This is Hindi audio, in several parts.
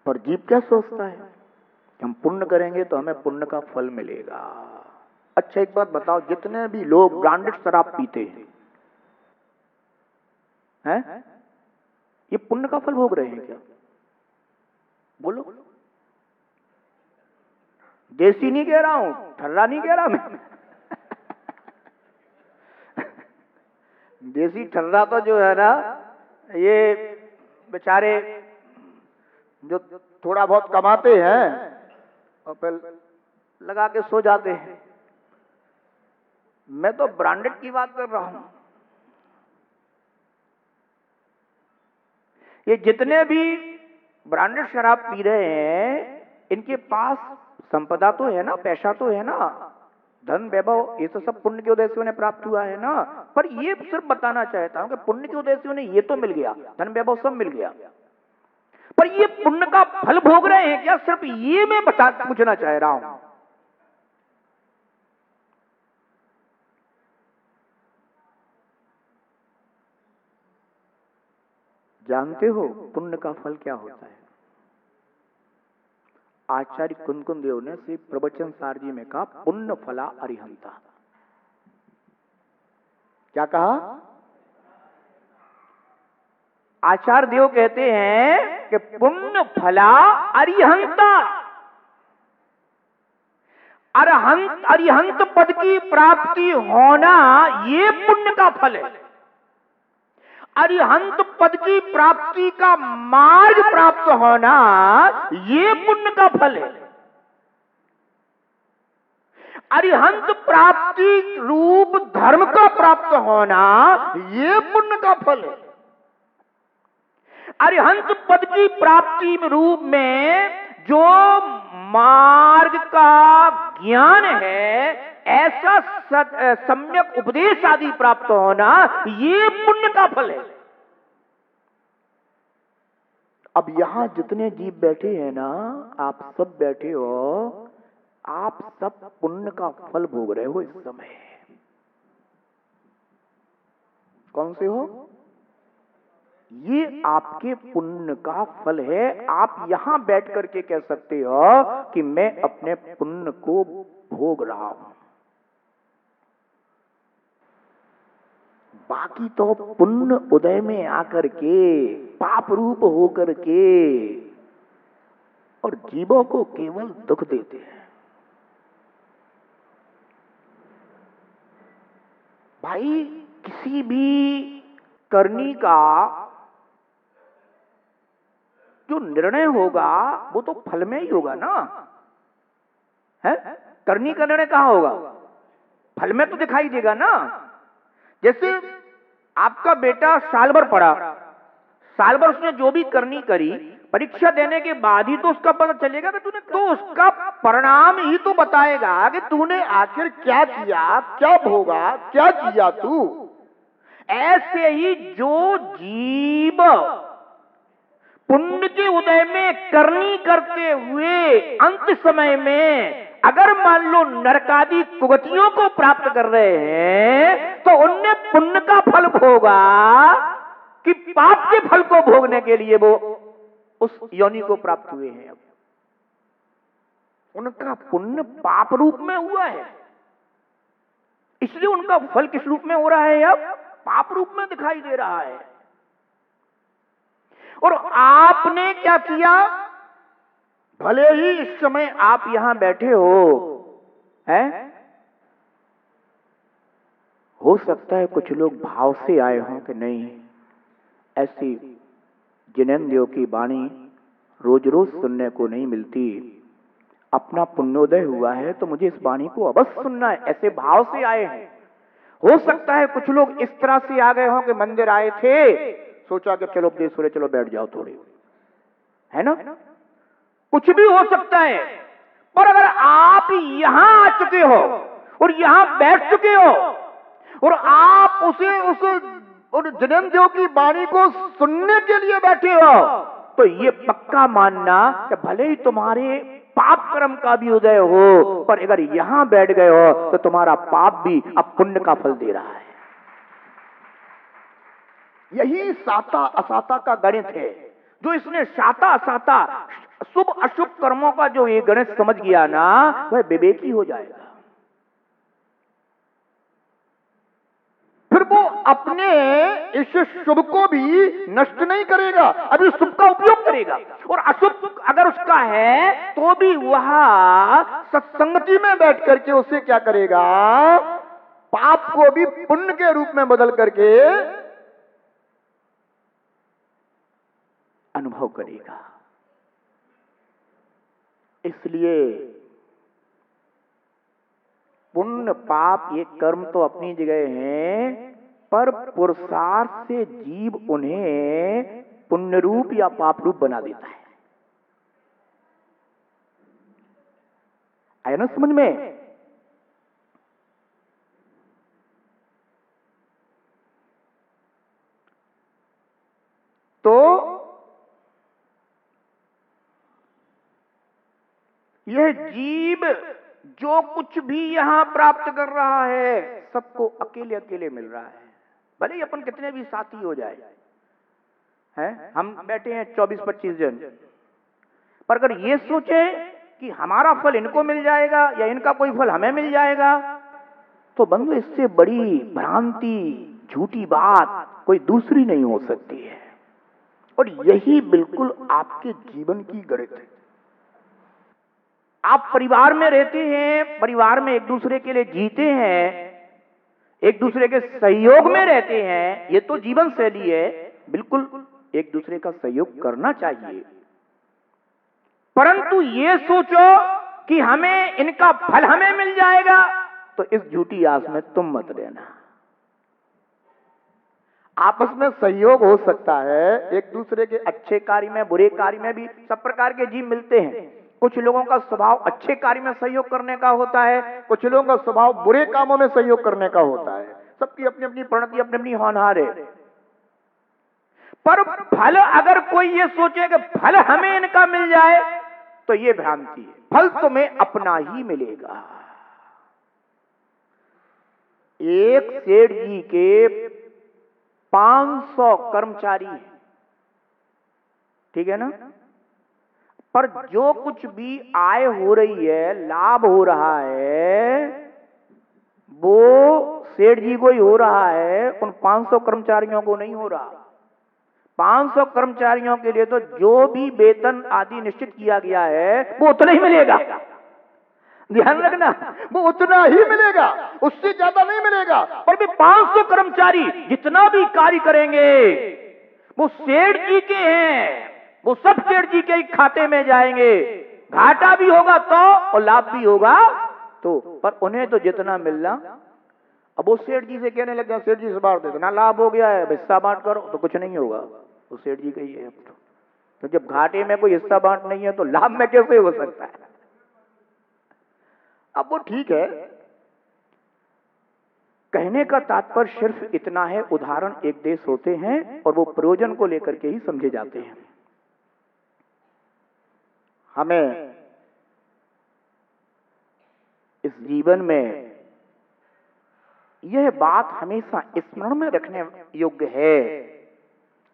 पर जीव क्या सोचता है कि हम पुण्य करेंगे तो हमें पुण्य का फल मिलेगा। अच्छा एक बात बताओ, जितने भी लोग ब्रांडेड शराब पीते हैं, ये पुण्य का फल भोग रहे हैं क्या? बोलो। देसी नहीं कह रहा हूं, ठर्रा नहीं कह रहा मैं। देसी ठर्रा तो जो है ना, ये बेचारे जो थोड़ा बहुत कमाते हैं और फिर लगा के सो जाते हैं। मैं तो ब्रांडेड की बात कर रहा हूं। ये जितने भी ब्रांडेड शराब पी रहे हैं, इनके पास संपदा तो है ना, पैसा तो है ना, धन वैभव, ये तो सब पुण्य के उद्देश्य उन्हें प्राप्त हुआ है ना। पर ये सिर्फ बताना चाहता हूं कि पुण्य के उद्देश्य उन्हें ये तो मिल गया, धन वैभव सब मिल गया, पर ये पुण्य का फल भोग रहे हैं क्या? सिर्फ ये मैं पूछना चाह रहा हूं। जानते हो पुण्य का फल क्या होता है? आचार्य कुंदकुंद देव ने श्री प्रवचन सार जी में कहा, पुण्य फला अरिहंता। क्या कहा? आचार्य देव कहते हैं कि पुण्य फला अरिहंता। अरहंत, अरिहंत पद की प्राप्ति होना ये पुण्य का फल है। अरिहंत पद की प्राप्ति का मार्ग प्राप्त होना ये पुण्य का फल है। अरिहंत प्राप्ति रूप धर्म का प्राप्त होना ये पुण्य का फल है। अरिहंत पद की प्राप्ति रूप में जो मार्ग का ज्ञान है, ऐसा सम्यक उपदेश आदि प्राप्त होना ये पुण्य का फल है। अब यहां जितने जीव बैठे हैं ना, आप सब बैठे हो, आप सब पुण्य का फल भोग रहे हो इस समय। कौन से हो? ये आपके पुण्य का फल है। आप यहां बैठ करके कह सकते हो कि मैं अपने पुण्य को भोग रहा हूं। बाकी तो पुण्य उदय में आकर के पाप रूप होकर के और जीवों को केवल दुख देते हैं। भाई किसी भी करनी का जो निर्णय होगा वो तो फल में ही होगा ना, है? करनी का निर्णय कहां होगा? फल में तो दिखाई देगा ना। जैसे आपका बेटा साल भर पढ़ा, साल भर उसने जो भी करनी करी, परीक्षा देने के बाद ही तो उसका पता चलेगा कि तूने, तो उसका परिणाम ही तो बताएगा कि तूने आखिर क्या किया, क्या भोगा, क्या किया तू। ऐसे ही जो जीव पुण्य के उदय में करनी करते हुए अंत समय में अगर मान लो नरकादि कुगतियों को प्राप्त कर रहे हैं, तो उनने पुण्य का फल भोगा कि पाप के फल को भोगने के लिए वो उस योनि को प्राप्त हुए हैं। उनका पुण्य पाप रूप में हुआ है, इसलिए उनका फल किस रूप में हो रहा है? अब पाप रूप में दिखाई दे रहा है। और आपने क्या किया? भले ही इस समय आप यहां बैठे हैं, हो सकता है कुछ लोग भाव से आए हों कि नहीं, ऐसी जिनेंद्रियों की वाणी रोज रोज सुनने को नहीं मिलती, अपना पुण्योदय हुआ है तो मुझे इस वाणी को अवश्य सुनना है, ऐसे भाव से आए हैं। हो सकता है कुछ लोग इस तरह से आ गए हों कि मंदिर आए थे, सोचा कि चलो उपदेश हो रहे, चलो बैठ जाओ थोड़े, है ना? कुछ भी हो सकता है। पर अगर आप यहां आ चुके हो और यहां बैठ चुके हो और आप उस जिनेंद्रियों की वाणी को सुनने के लिए बैठे हो, तो ये पक्का मानना कि भले ही तुम्हारे पाप कर्म का भी उदय हो, पर अगर यहां बैठ गए हो तो तुम्हारा पाप भी अब पुण्य का फल दे रहा है। यही साता असाता का गणित है, जो इसने साता असाता शुभ अशुभ कर्मों का जो ये गणित समझ गया ना, वह विवेकी हो जाएगा। फिर वो अपने इस शुभ को भी नष्ट नहीं करेगा, अभी शुभ का उपयोग करेगा। और अशुभ अगर उसका है तो भी वह सत्संगति में बैठ करके उसे क्या करेगा, पाप को भी पुण्य के रूप में बदल करके अनुभव करेगा। इसलिए पुण्य पाप ये कर्म तो अपनी जगह हैं, पर पुरुषार्थ से जीव उन्हें पुण्य रूप या पाप रूप बना देता है। आया ना समझ में? तो यह जीव जो कुछ भी यहां प्राप्त कर रहा है, सबको अकेले अकेले मिल रहा है। भले ही अपन कितने भी साथी हो जाए, हैं हम बैठे हैं 24-25 जन, पर अगर ये सोचे कि हमारा फल इनको मिल जाएगा या इनका कोई फल हमें मिल जाएगा, तो बंधु इससे बड़ी भ्रांति, झूठी बात कोई दूसरी नहीं हो सकती है। और यही बिल्कुल आपके जीवन की गणित है। आप परिवार में रहते हैं, परिवार में एक दूसरे के लिए जीते हैं, एक दूसरे के सहयोग में रहते हैं, ये तो जीवन शैली है। बिल्कुल एक दूसरे का सहयोग करना चाहिए, परंतु ये सोचो कि हमें इनका फल हमें मिल जाएगा, तो इस झूठी आस में तुम मत रहना। आपस में सहयोग हो सकता है, एक दूसरे के अच्छे कार्य में, बुरे कार्य में भी सब प्रकार के जीव मिलते हैं। कुछ लोगों का स्वभाव अच्छे कार्य में सहयोग करने का होता है, कुछ लोगों का स्वभाव बुरे कामों में सहयोग करने का होता है। सबकी अपनी अपनी प्रणति, अपनी अपनी होनहार है। पर फल अगर कोई ये सोचे कि फल हमें इनका मिल जाए, तो ये भ्रांति है। फल तुम्हें अपना ही मिलेगा। एक सेठ जी के 500 कर्मचारी हैं, ठीक है ना, पर जो कुछ भी आय हो रही है, लाभ हो रहा है, वो सेठ जी को ही हो रहा है, उन 500 कर्मचारियों को नहीं हो रहा। 500 कर्मचारियों के लिए तो जो भी वेतन आदि निश्चित किया गया है, वो उतना ही मिलेगा। ध्यान रखना, वो उतना ही मिलेगा, उससे ज्यादा नहीं मिलेगा। पर भी 500 कर्मचारी जितना भी कार्य करेंगे, वो सेठ जी के हैं, वो सब सेठ जी के ही खाते में जाएंगे। घाटा भी होगा तो और लाभ भी होगा तो, पर उन्हें तो जितना मिलना। अब वो सेठ जी से कहने लग गया, सेठ जी से बांट दे, ना लाभ हो गया है, हिस्सा बांट करो, तो कुछ नहीं होगा, वो सेठ जी का ही है। तो जब घाटे में कोई हिस्सा बांट नहीं है, तो लाभ में कैसे हो सकता है? अब वो ठीक है, कहने का तात्पर्य सिर्फ इतना है, उदाहरण एक देश होते हैं और वो प्रयोजन को लेकर के ही समझे जाते हैं। हमें इस जीवन में यह बात हमेशा स्मरण में रखने योग्य है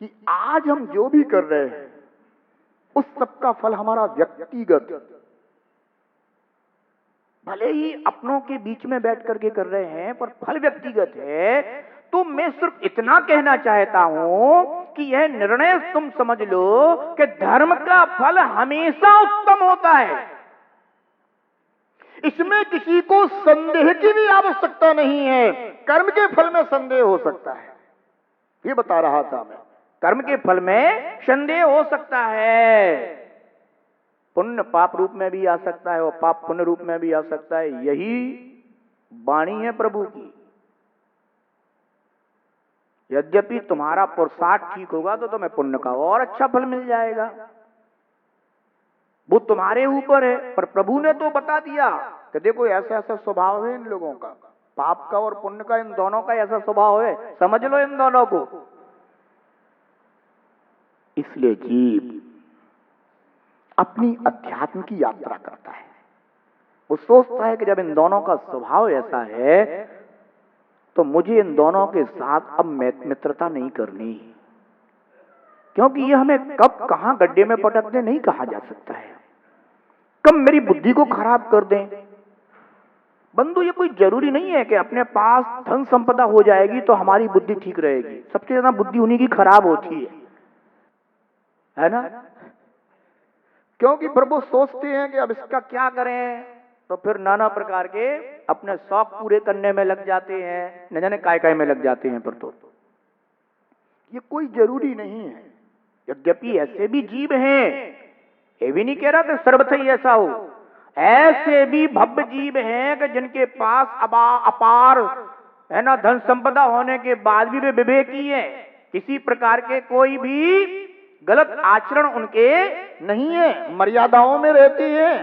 कि आज हम जो भी कर रहे हैं, उस सब का फल हमारा व्यक्तिगत, भले ही अपनों के बीच में बैठ करके कर रहे हैं, पर फल व्यक्तिगत है। तो मैं सिर्फ इतना कहना चाहता हूं कि यह निर्णय तुम समझ लो कि धर्म का फल हमेशा उत्तम होता है। इसमें किसी को संदेह की भी आवश्यकता नहीं है। कर्म के फल में संदेह हो सकता है, ये बता रहा था मैं। कर्म के फल में संदेह हो सकता है, पुण्य पाप रूप में भी आ सकता है और पाप पुण्य रूप में भी आ सकता है। यही वाणी है प्रभु की। यद्यपि तुम्हारा पुरुषार्थ ठीक होगा तो तुम्हें पुण्य का और अच्छा फल मिल जाएगा, वो तुम्हारे ऊपर है। पर प्रभु ने तो बता दिया कि देखो ऐसा ऐसा स्वभाव है इन लोगों का, पाप का और पुण्य का, इन दोनों का ऐसा स्वभाव है, समझ लो इन दोनों को। इसलिए जीव अपनी अध्यात्म की यात्रा करता है। वो सोचता है कि जब इन दोनों का स्वभाव ऐसा है, तो मुझे इन दोनों के साथ अब मित्रता नहीं करनी। क्योंकि ये हमें कब कहां गड्ढे में पटक दे नहीं कहा जा सकता है, कब मेरी बुद्धि को खराब कर दें। बंधु, ये कोई जरूरी नहीं है कि अपने पास धन संपदा हो जाएगी तो हमारी बुद्धि ठीक रहेगी। सबसे ज्यादा बुद्धि उन्हीं की खराब होती है ना। क्योंकि प्रभु सोचते हैं कि अब इसका क्या करें, तो फिर नाना प्रकार के अपने शौक पूरे करने में लग जाते हैं, न जाने काय काय में लग जाते हैं। पर तो ये कोई जरूरी नहीं है। यद्यपि ऐसे भी जीव हैं, ये भी नहीं कह रहा कि सर्वथा ही ऐसा हो, ऐसे भी भव्य जीव हैं कि जिनके पास अपार है ना धन संपदा होने के बाद भी वे विवेकी हैं, किसी प्रकार के कोई भी गलत आचरण उनके नहीं है, मर्यादाओं में रहते हैं।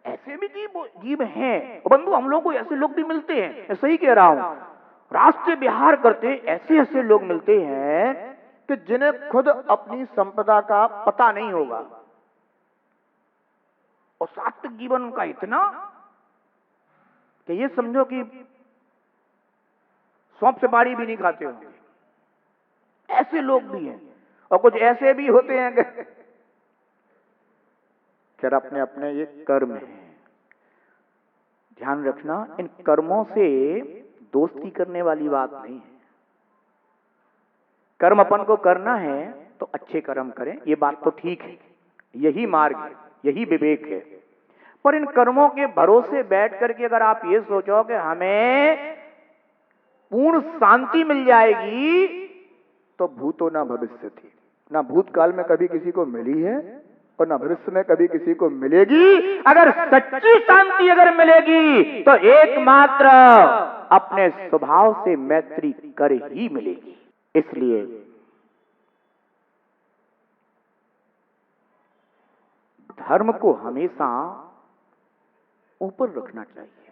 ऐसे भी जीव हैं। बंधु, हम लोग को ऐसे लोग भी मिलते हैं, मैं सही कह रहा हूं, रास्ते विहार करते ऐसे ऐसे लोग मिलते हैं कि जिन्हें खुद अपनी संपदा का पता नहीं होगा, और सात्विक जीवन उनका इतना कि ये समझो कि सौंप से बाड़ी भी नहीं खाते होंगे। ऐसे लोग भी हैं, और कुछ ऐसे भी होते हैं कि खैर अपने अपने ये कर्म है। ध्यान रखना, इन कर्मों से दोस्ती करने वाली बात नहीं है। कर्म अपन को करना है तो अच्छे कर्म करें, ये बात तो ठीक है, यही मार्ग है, यही विवेक है। पर इन कर्मों के भरोसे बैठ करके अगर आप ये सोचो कि हमें पूर्ण शांति मिल जाएगी, तो भूतो ना भविष्य थी, ना भूतकाल में कभी किसी को मिली है और ना भविष्य में कभी किसी को मिलेगी। अगर सच्ची शांति अगर मिलेगी तो एकमात्र अपने स्वभाव से मैत्री कर ही मिलेगी। इसलिए धर्म को हमेशा ऊपर रखना चाहिए।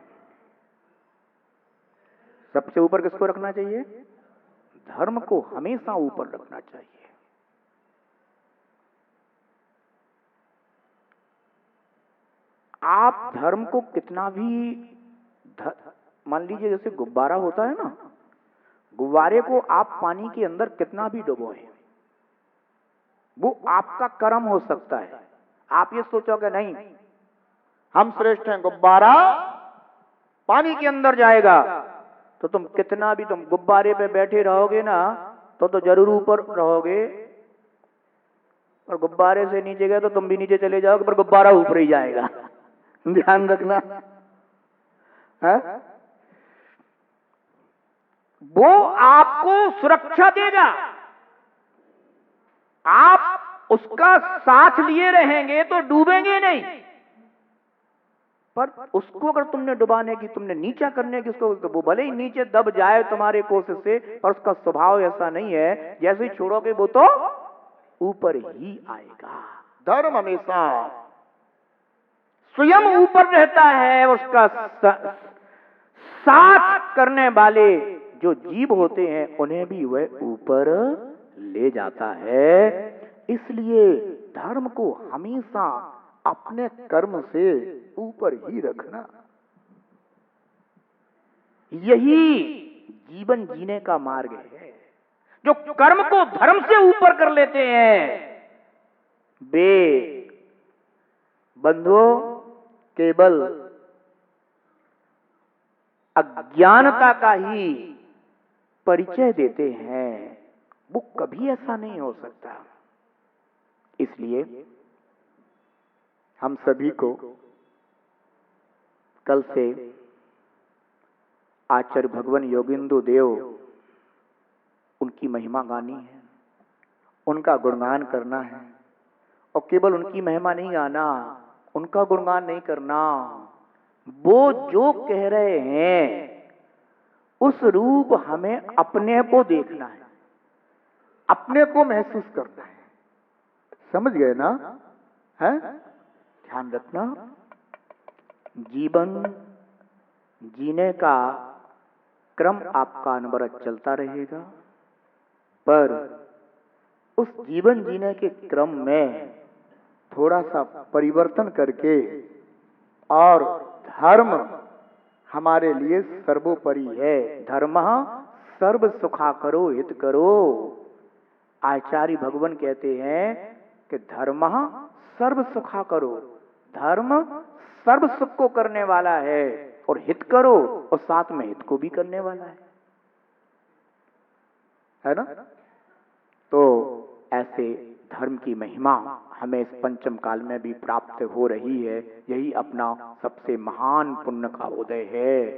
सबसे ऊपर किसको रखना चाहिए? धर्म को हमेशा ऊपर रखना चाहिए। आप धर्म को कितना भी मान लीजिए, जैसे गुब्बारा होता है ना, गुब्बारे को आप पानी के अंदर कितना भी डुबोएं, वो आपका कर्म हो सकता है। आप ये सोचोगे नहीं हम श्रेष्ठ हैं, गुब्बारा पानी के अंदर जाएगा, तो तुम कितना भी तुम गुब्बारे पे बैठे रहोगे ना, तो जरूर ऊपर रहोगे, और गुब्बारे से नीचे गए तो तुम भी नीचे चले जाओगे, पर गुब्बारा ऊपर ही जाएगा। ध्यान रखना है? वो आपको सुरक्षा देगा, आप उसका साथ लिए रहेंगे तो डूबेंगे नहीं। पर उसको अगर तुमने डुबाने की, तुमने नीचा करने की उसको, तो वो भले ही नीचे दब जाए तुम्हारे कोशिश से, पर उसका स्वभाव ऐसा नहीं है, जैसे ही छोड़ोगे वो तो ऊपर ही आएगा। धर्म हमेशा स्वयं ऊपर रहता है, उसका साथ करने वाले जो जीव होते हैं उन्हें भी वह ऊपर ले जाता है। इसलिए धर्म को हमेशा अपने कर्म से ऊपर ही रखना, यही जीवन जीने का मार्ग है। जो कर्म को धर्म से ऊपर कर लेते हैं वे बंधुओं केवल अज्ञानता का ही परिचय देते हैं, वो कभी ऐसा नहीं हो सकता। इसलिए हम सभी को कल से आचार्य भगवान योगेंद्र देव उनकी महिमा गानी है, उनका गुणगान करना है, और केवल उनकी महिमा नहीं गाना, उनका गुणगान नहीं करना, वो जो कह रहे हैं उस रूप हमें अपने को देखना है, अपने को महसूस करना है। समझ गए ना? है? ध्यान रखना, जीवन जीने का क्रम आपका अनवरत चलता रहेगा, पर उस जीवन जीने के क्रम में थोड़ा सा परिवर्तन करके, और धर्म हमारे लिए सर्वोपरि है। धर्म सर्व सुखा करो हित करो, आचार्य भगवान कहते हैं कि धर्म सर्व सुखा करो, धर्म सर्व सुख को करने वाला है, और हित करो और साथ में हित को भी करने वाला है ना। तो ऐसे धर्म की महिमा हमें इस पंचम काल में भी प्राप्त हो रही है। यही अपना सबसे महान पुण्य का उदय है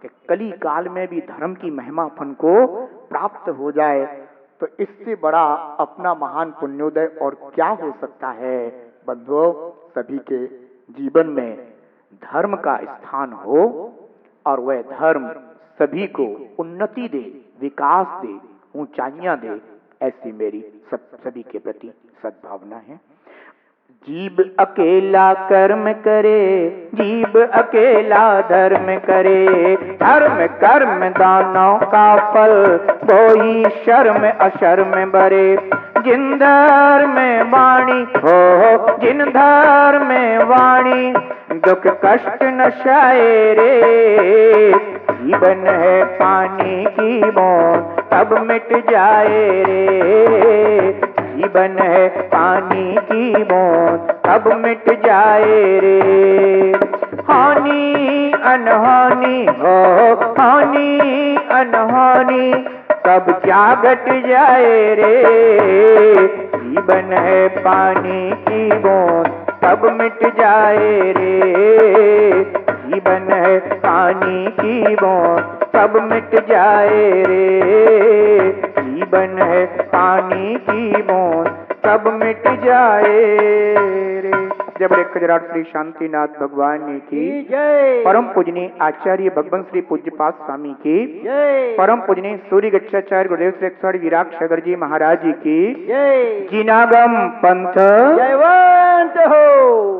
कि कली काल में भी धर्म की महिमा अपन को प्राप्त हो जाए। तो इससे बड़ा अपना महान पुण्योदय और क्या हो सकता है बंधुओं। सभी के जीवन में धर्म का स्थान हो और वह धर्म सभी को उन्नति दे, विकास दे, ऊंचाइयां दे, ऐसी मेरी सभी के प्रति सद्भावना है। जीव अकेला कर्म करे, जीव अकेला धर्म करे, धर्म कर्म दानों का फल, वही शर्म अशर्म बरे। जिन धर्म वाणी हो, जिन धर्म वाणी, दुख कष्ट न शाये रे। जीवन है पानी की बूंद, तब मिट जाए रे। जीवन है पानी की बूंद, तब मिट जाए रे। हानि अनहानि हो, हानि अनहानि, सब क्या घट जाए रे। जीवन है पानी की बूंद, तब मिट जाए रे। जीवन है पानी की बूंद, सब मिट जाए रे। जीवन है पानी की बूंद, सब मिट जाए रे। जब एक खजराट श्री शांतिनाथ भगवान की जय। परम पूजनीय आचार्य भगवान श्री पूज्यपाद स्वामी की जय। परम पूजनीय सूर्य गच्छाचार्य गुरुदेव श्री अक्षर विराट जी महाराज की जय। जिनागम पंथ जयवंत हो।